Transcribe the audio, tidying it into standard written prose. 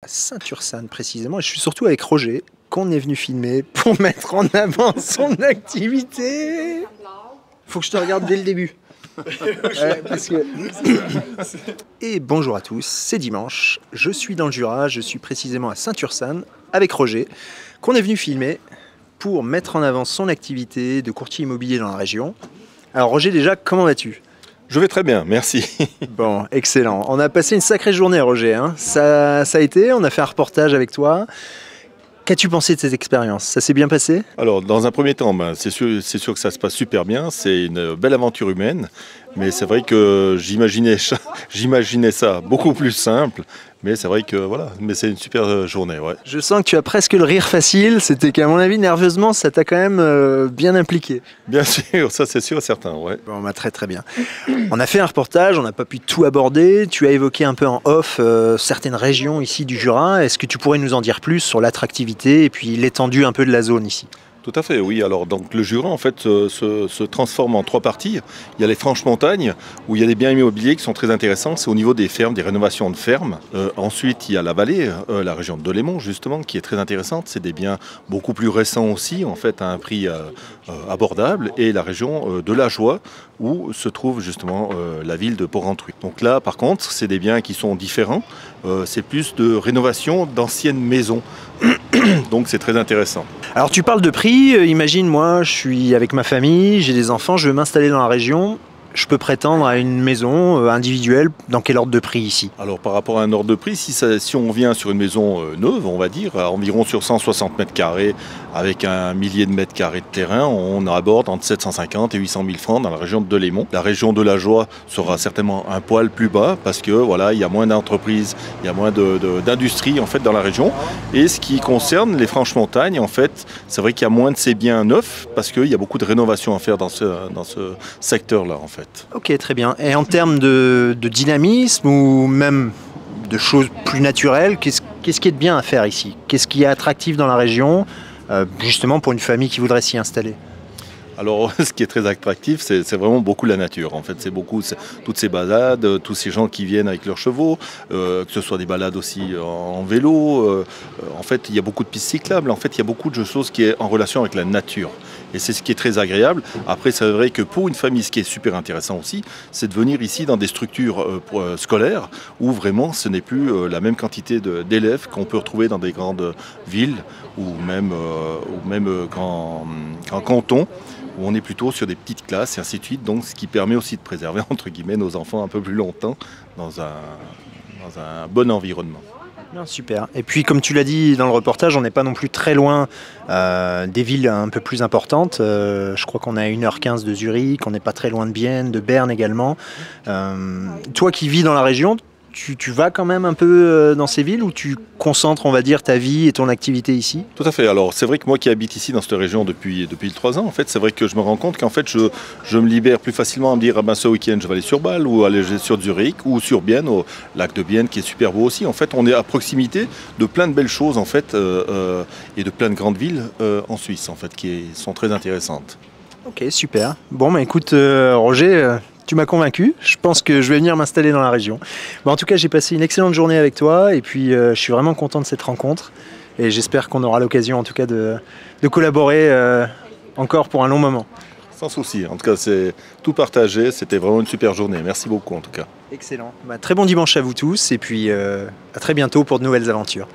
Saint-Ursanne précisément, et je suis surtout avec Roger, qu'on est venu filmer pour mettre en avant son activité. Faut que je te regarde dès le début. Parce que... Et bonjour à tous, c'est dimanche, je suis dans le Jura, je suis précisément à Saint-Ursanne avec Roger, qu'on est venu filmer pour mettre en avant son activité de courtier immobilier dans la région. Alors Roger, déjà, comment vas-tu ? Je vais très bien, merci. Bon, excellent. On a passé une sacrée journée, Roger, hein. Ça a été, on a fait un reportage avec toi. Qu'as-tu pensé de cette expérience ? Ça s'est bien passé ? Alors, dans un premier temps, c'est sûr que ça se passe super bien. C'est une belle aventure humaine. Mais c'est vrai que j'imaginais ça beaucoup plus simple. Mais c'est vrai que voilà, mais c'est une super journée. Ouais. Je sens que tu as presque le rire facile. C'était qu'à mon avis, nerveusement, ça t'a quand même bien impliqué. Bien sûr, ça c'est sûr et certain. Ouais. Bon, très bien. On a fait un reportage, on n'a pas pu tout aborder. Tu as évoqué un peu en off certaines régions ici du Jura. Est-ce que tu pourrais nous en dire plus sur l'attractivité et puis l'étendue un peu de la zone ici ? Tout à fait, oui. Alors, donc, le Jura, en fait, se transforme en trois parties. Il y a les franches montagnes, où il y a des biens immobiliers qui sont très intéressants. C'est au niveau des fermes, des rénovations de fermes. Ensuite, il y a la vallée, la région de Delémont, justement, qui est très intéressante. C'est des biens beaucoup plus récents aussi, en fait, à un prix abordable. Et la région de la Joie, où se trouve justement la ville de Porrentruy. Donc là, par contre, c'est des biens qui sont différents. C'est plus de rénovation d'anciennes maisons. Donc c'est très intéressant. Alors tu parles de prix, imagine moi je suis avec ma famille, j'ai des enfants, je veux m'installer dans la région. Je peux prétendre à une maison individuelle, dans quel ordre de prix ici ? Alors par rapport à un ordre de prix, si on vient sur une maison neuve, on va dire, à environ sur 160 mètres carrés, avec un millier de mètres carrés de terrain, on aborde entre 750 et 800 000 francs dans la région de Delémont. La région de la Joie sera certainement un poil plus bas, parce que voilà, il y a moins d'entreprises, il y a moins d'industrie en fait dans la région. Et ce qui concerne les franches montagnes, en fait, c'est vrai qu'il y a moins de ces biens neufs, parce qu'il y a beaucoup de rénovations à faire dans ce secteur-là en fait. Ok, très bien. Et en termes de dynamisme ou même de choses plus naturelles, qu'est-ce qui est de bien à faire ici ? Qu'est-ce qui est attractif dans la région, justement pour une famille qui voudrait s'y installer ? Alors, ce qui est très attractif, c'est vraiment beaucoup la nature. En fait, c'est beaucoup toutes ces balades, tous ces gens qui viennent avec leurs chevaux, que ce soit des balades aussi en vélo. En fait, il y a beaucoup de pistes cyclables. En fait, il y a beaucoup de choses qui est en relation avec la nature. Et c'est ce qui est très agréable. Après, c'est vrai que pour une famille, ce qui est super intéressant aussi, c'est de venir ici dans des structures scolaires où vraiment ce n'est plus la même quantité d'élèves qu'on peut retrouver dans des grandes villes ou même qu'en canton, où on est plutôt sur des petites classes et ainsi de suite. Donc, ce qui permet aussi de préserver, entre guillemets, nos enfants un peu plus longtemps dans un bon environnement. Non, super. Et puis, comme tu l'as dit dans le reportage, on n'est pas non plus très loin des villes un peu plus importantes. Je crois qu'on est à 1h15 de Zurich, on n'est pas très loin de Bienne, de Berne également. Toi qui vis dans la région, tu vas quand même un peu dans ces villes où tu concentres, on va dire, ta vie et ton activité ici ? Tout à fait. Alors, c'est vrai que moi qui habite ici dans cette région depuis 3 ans, en fait, c'est vrai que je me rends compte qu'en fait, je me libère plus facilement à me dire, ce week-end, je vais aller sur Bâle ou aller sur Zurich ou sur Bienne, au lac de Bienne, qui est super beau aussi. En fait, on est à proximité de plein de belles choses, en fait, et de plein de grandes villes en Suisse, en fait, qui sont très intéressantes. Ok, super. Bon, écoute, Roger... Tu m'as convaincu, je pense que je vais venir m'installer dans la région. Bon, en tout cas, j'ai passé une excellente journée avec toi et puis je suis vraiment content de cette rencontre et j'espère qu'on aura l'occasion en tout cas de collaborer encore pour un long moment. Sans souci, en tout cas c'est tout partagé, c'était vraiment une super journée, merci beaucoup en tout cas. Excellent, très bon dimanche à vous tous et puis à très bientôt pour de nouvelles aventures.